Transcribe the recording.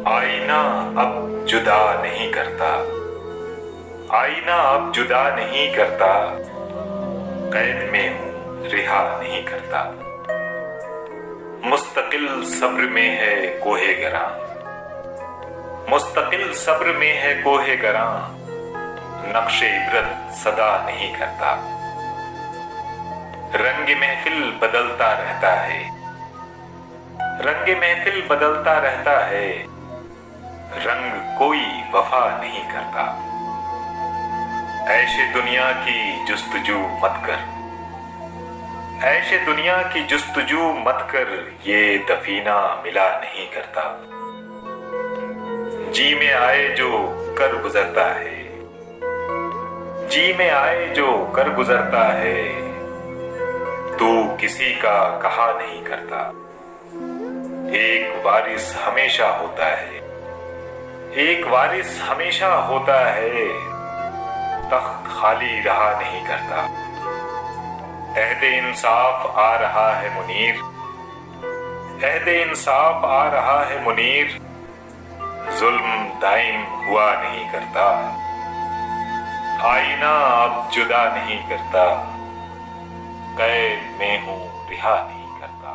आईना अब जुदा नहीं करता, आईना अब जुदा नहीं करता, कैद में हूं रिहा नहीं करता। मुस्तकिल सब्र में है कोहे गरां, मुस्तकिल सब्र में है कोहे गरां, नक्शे इबरत सदा नहीं करता। रंग महफिल बदलता रहता है, रंग महफिल बदलता रहता है, रंग कोई वफा नहीं करता। ऐशे दुनिया की जुस्तजू मत कर, ऐशे दुनिया की जुस्तजू मत कर, ये दफीना मिला नहीं करता। जी में आए जो कर गुजरता है, जी में आए जो कर गुजरता है, तू किसी का कहा नहीं करता। एक वारिस हमेशा होता है, एक वारिस हमेशा होता है, तख्त खाली रहा नहीं करता। अहदे इंसाफ आ रहा है मुनीर, अहदे इंसाफ आ रहा है मुनीर, जुल्म दाइम हुआ नहीं करता। आईना अब जुदा नहीं करता, कैद में हूं रिहा नहीं करता।